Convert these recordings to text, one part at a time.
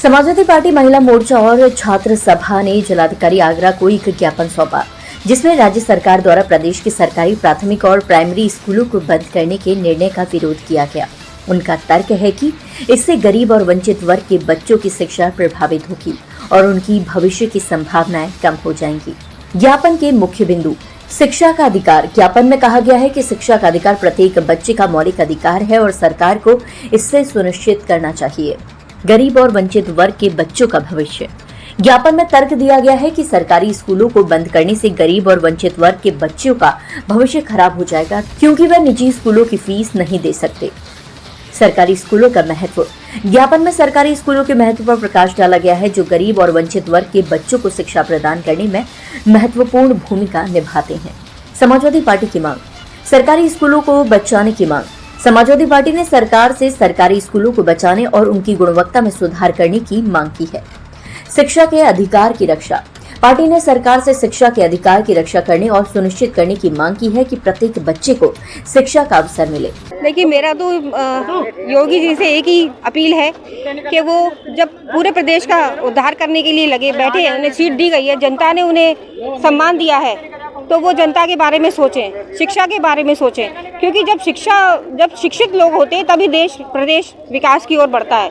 Samajwadi party महिला मोर्चा और छात्र सभा ने जिलाधिकारी आगरा को एक ज्ञापन सौंपा, जिसमें राज्य सरकार द्वारा प्रदेश के सरकारी प्राथमिक और प्राइमरी स्कूलों को बंद करने के निर्णय का विरोध किया गया। उनका तर्क है कि इससे गरीब और वंचित वर्ग के बच्चों की शिक्षा प्रभावित होगी और उनकी भविष्य की संभावनाएं कम हो जाएंगी। ज्ञापन के मुख्य बिंदु: शिक्षा का अधिकार। ज्ञापन में कहा गया है कि शिक्षा का अधिकार प्रत्येक बच्चे का मौलिक अधिकार है और सरकार को इससे सुनिश्चित करना चाहिए गरीब और वंचित वर्ग के बच्चों का भविष्य। ज्ञापन में तर्क दिया गया है कि सरकारी स्कूलों को बंद करने से गरीब और वंचित वर्ग के बच्चों का भविष्य खराब हो जाएगा, क्योंकि वह निजी स्कूलों की फीस नहीं दे सकते। सरकारी स्कूलों का महत्व। ज्ञापन में सरकारी स्कूलों के महत्व पर प्रकाश डाला गया है, जो गरीब और वंचित वर्ग के बच्चों को शिक्षा प्रदान करने में महत्वपूर्ण भूमिका निभाते हैं। समाजवादी पार्टी की मांग। सरकारी स्कूलों को बचाने की मांग। समाजवादी पार्टी ने सरकार से सरकारी स्कूलों को बचाने और उनकी गुणवत्ता में सुधार करने की मांग की है। शिक्षा के अधिकार की रक्षा। पार्टी ने सरकार से शिक्षा के अधिकार की रक्षा करने और सुनिश्चित करने की मांग की है कि प्रत्येक बच्चे को शिक्षा का अवसर मिले। देखिए, मेरा तो योगी जी से एक ही अपील है कि वो जब पूरे प्रदेश का उद्धार करने के लिए लगे बैठे हैं, उन्हें सीट दी गई है, जनता ने उन्हें सम्मान दिया है, तो वो जनता के बारे में सोचें, शिक्षा के बारे में सोचें, क्योंकि जब शिक्षित लोग होते हैं तभी देश प्रदेश विकास की ओर बढ़ता है।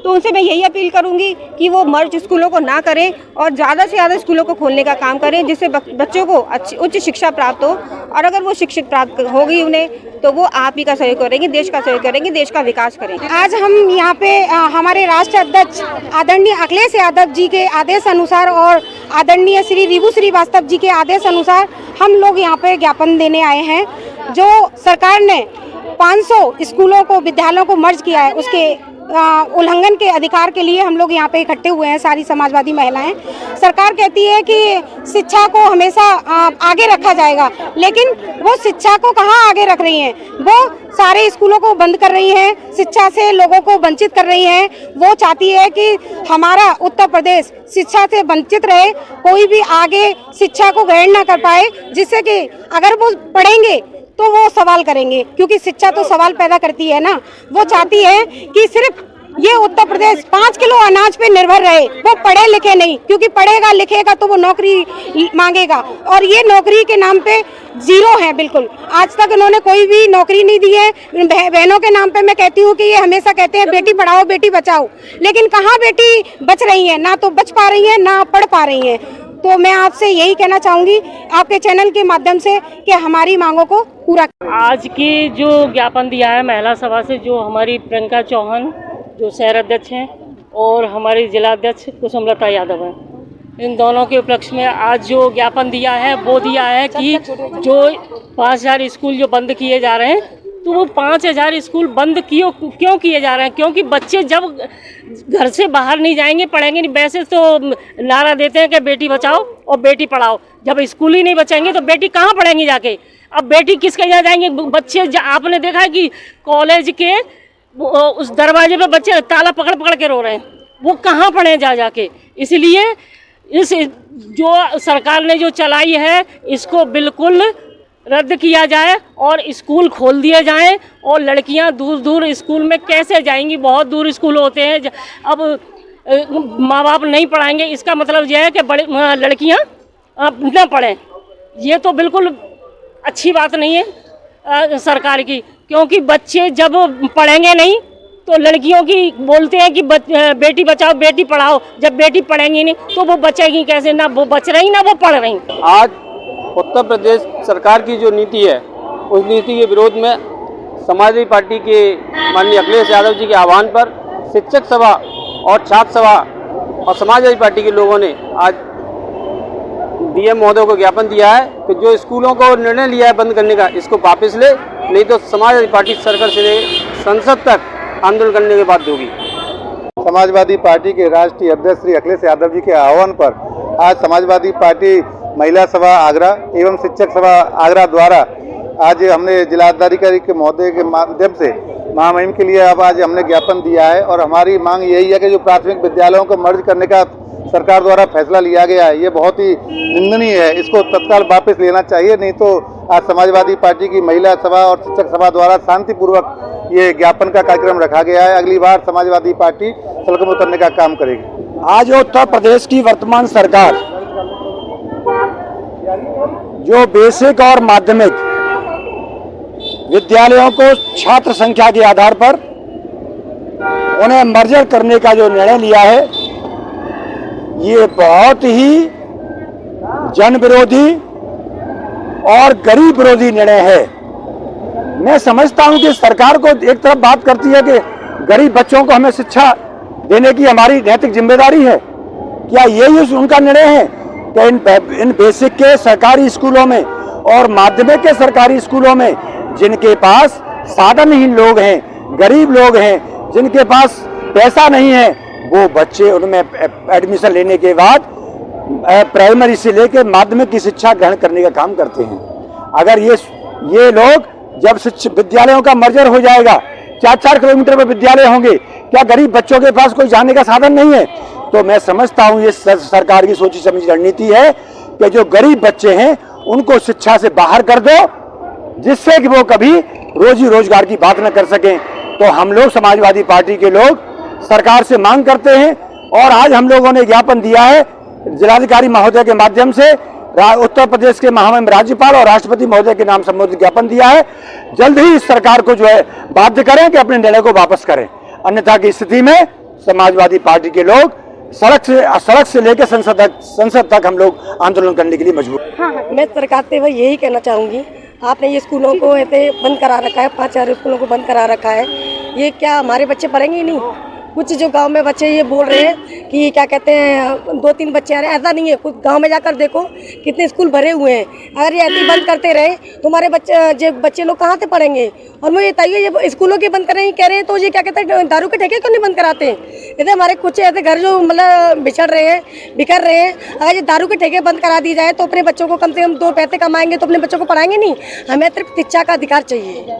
तो उनसे मैं यही अपील करूंगी कि वो मर्ज स्कूलों को ना करें और ज़्यादा से ज़्यादा स्कूलों को खोलने का काम करें, जिससे बच्चों को उच्च शिक्षा प्राप्त हो, और अगर वो शिक्षित प्राप्त होगी उन्हें तो वो आप ही का सहयोग करेंगे, देश का सहयोग करेंगे, देश का विकास करेंगे। आज हम यहाँ पे हमारे राष्ट्रीय अध्यक्ष आदरणीय अखिलेश यादव जी के आदेश अनुसार और आदरणीय श्री रिभु श्रीवास्तव जी के आदेश अनुसार हम लोग यहाँ पे ज्ञापन देने आए हैं। जो सरकार ने 500 स्कूलों को, विद्यालयों को मर्ज किया है, उसके उल्लंघन के अधिकार के लिए हम लोग यहाँ पे इकट्ठे हुए हैं, सारी समाजवादी महिलाएं। सरकार कहती है कि शिक्षा को हमेशा आगे रखा जाएगा, लेकिन वो शिक्षा को कहाँ आगे रख रही हैं? वो सारे स्कूलों को बंद कर रही हैं, शिक्षा से लोगों को वंचित कर रही हैं। वो चाहती है कि हमारा उत्तर प्रदेश शिक्षा से वंचित रहे, कोई भी आगे शिक्षा को ग्रहण न कर पाए, जिससे कि अगर वो पढ़ेंगे तो वो सवाल करेंगे, क्योंकि शिक्षा तो सवाल पैदा करती है ना। वो चाहती है कि सिर्फ ये उत्तर प्रदेश 5 किलो अनाज पे निर्भर रहे, वो पढ़े लिखे नहीं, क्योंकि पढ़ेगा लिखेगा तो वो नौकरी मांगेगा, और ये नौकरी के नाम पे जीरो है बिल्कुल। आज तक इन्होंने कोई भी नौकरी नहीं दी है। बहनों के नाम पे मैं कहती हूँ कि ये हमेशा कहते हैं बेटी पढ़ाओ बेटी बचाओ, लेकिन कहाँ बेटी बच रही है? ना तो बच पा रही है, ना पढ़ पा रही है। तो मैं आपसे यही कहना चाहूँगी आपके चैनल के माध्यम से कि हमारी मांगों को पूरा। आज की जो ज्ञापन दिया है महिला सभा से, जो हमारी प्रियंका चौहान जो शहर अध्यक्ष हैं और हमारी जिला अध्यक्ष कुसुमलता यादव हैं, इन दोनों के उपलक्ष्य में आज जो ज्ञापन दिया है वो दिया है कि जो 5000 स्कूल जो बंद किए जा रहे हैं, तो वो 5000 स्कूल बंद क्यों किए जा रहे हैं? क्योंकि बच्चे जब घर से बाहर नहीं जाएंगे, पढ़ेंगे नहीं। वैसे तो नारा देते हैं कि बेटी बचाओ और बेटी पढ़ाओ, जब स्कूल ही नहीं बचेंगे तो बेटी कहाँ पढ़ेंगी जाके? अब बेटी किसके यहाँ जाएंगे? बच्चे आपने देखा है कि कॉलेज के उस दरवाजे पे बच्चे ताला पकड़ पकड़ के रो रहे हैं, वो कहाँ पढ़े जाके? इसलिए इस जो सरकार ने जो चलाई है, इसको बिल्कुल रद्द किया जाए और स्कूल खोल दिए जाएं। और लड़कियां दूर दूर स्कूल में कैसे जाएंगी? बहुत दूर स्कूल होते हैं। अब माँ बाप नहीं पढ़ाएंगे, इसका मतलब यह है कि बड़े लड़कियां न पढ़ें। ये तो बिल्कुल अच्छी बात नहीं है सरकार की, क्योंकि बच्चे जब पढ़ेंगे नहीं तो लड़कियों की बोलते हैं कि बेटी बचाओ बेटी पढ़ाओ। जब बेटी पढ़ेंगी नहीं तो वो बचेगी कैसे? ना वो बच रही ना वो पढ़ रही। आज उत्तर प्रदेश सरकार की जो नीति है, उस नीति के विरोध में समाजवादी पार्टी के माननीय अखिलेश यादव जी के आह्वान पर शिक्षक सभा और छात्र सभा और समाजवादी पार्टी के लोगों ने आज डीएम महोदय को ज्ञापन दिया है कि जो स्कूलों को निर्णय लिया है बंद करने का, इसको वापस ले, नहीं तो समाजवादी पार्टी सर्कल से संसद तक आंदोलन करने के बाध्य होगी। समाजवादी पार्टी के राष्ट्रीय अध्यक्ष श्री अखिलेश यादव जी के आह्वान पर आज समाजवादी पार्टी महिला सभा आगरा एवं शिक्षक सभा आगरा द्वारा आज हमने जिलाधिकारी के महोदय के माध्यम से महामहिम के लिए अब आज हमने ज्ञापन दिया है। और हमारी मांग यही है कि जो प्राथमिक विद्यालयों को मर्ज करने का सरकार द्वारा फैसला लिया गया है, ये बहुत ही निंदनीय है। इसको तत्काल वापस लेना चाहिए, नहीं तो आज समाजवादी पार्टी की महिला सभा और शिक्षक सभा द्वारा शांतिपूर्वक ये ज्ञापन का कार्यक्रम रखा गया है। अगली बार समाजवादी पार्टी सड़कों में उतरने का काम करेगी। आज उत्तर प्रदेश की वर्तमान सरकार जो बेसिक और माध्यमिक विद्यालयों को छात्र संख्या के आधार पर उन्हें मर्जर करने का जो निर्णय लिया है, ये बहुत ही जन विरोधी और गरीब विरोधी निर्णय है। मैं समझता हूं कि सरकार को एक तरफ बात करती है कि गरीब बच्चों को हमें शिक्षा देने की हमारी नैतिक जिम्मेदारी है। क्या यही उनका निर्णय है कि इन बेसिक के सरकारी स्कूलों में और माध्यमिक के सरकारी स्कूलों में जिनके पास साधनहीन लोग हैं, गरीब लोग हैं, जिनके पास पैसा नहीं है, वो बच्चे उनमें एडमिशन लेने के बाद प्राइमरी से लेकर माध्यमिक की शिक्षा ग्रहण करने का काम करते हैं। अगर ये लोग जब विद्यालयों का मर्जर हो जाएगा, 4-4 किलोमीटर में विद्यालय होंगे, क्या गरीब बच्चों के पास कोई जाने का साधन नहीं है? तो मैं समझता हूँ ये सरकार की सोची समझी रणनीति है कि जो गरीब बच्चे हैं उनको शिक्षा से बाहर कर दो, जिससे कि वो कभी रोजी रोजगार की बात न कर सकें। तो हम लोग समाजवादी पार्टी के लोग सरकार से मांग करते हैं और आज हम लोगों ने ज्ञापन दिया है जिलाधिकारी महोदय के माध्यम से, उत्तर प्रदेश के महामहिम राज्यपाल और राष्ट्रपति महोदय के नाम संबोधित ज्ञापन दिया है। जल्द ही इस सरकार को जो है बाध्य करें कि अपने निर्णय को वापस करें, अन्यथा की स्थिति में समाजवादी पार्टी के लोग सड़क से लेकर संसद तक हम लोग आंदोलन करने के लिए मजबूर। हाँ, मैं सरकार से वही यही कहना चाहूँगी, आपने ये स्कूलों को ऐसे बंद करा रखा है, 5 स्कूलों को बंद करा रखा है, ये क्या हमारे बच्चे पढ़ेंगे ही नहीं? कुछ जो गांव में बच्चे ये बोल रहे हैं कि क्या कहते हैं 2-3 बच्चे आ रहे हैं, ऐसा नहीं है। कुछ गांव में जाकर देखो कितने स्कूल भरे हुए हैं। अगर ये ऐसे बंद करते रहे तो हमारे बच्चे लोग कहाँ से पढ़ेंगे? और मुझे बताइए ये स्कूलों के बंद करने कह रहे हैं तो ये क्या कहते हैं दारू के ठेके क्यों नहीं बंद कराते? जैसे हमारे कुछ ऐसे घर जो मतलब बिछड़ रहे हैं, बिखर रहे हैं, अगर ये दारू के ठेके बंद करा दी जाए तो अपने बच्चों को कम से कम 2 पैसे कमाएंगे तो अपने बच्चों को पढ़ाएंगे नहीं। हमें सिर्फ शिक्षा का अधिकार चाहिए।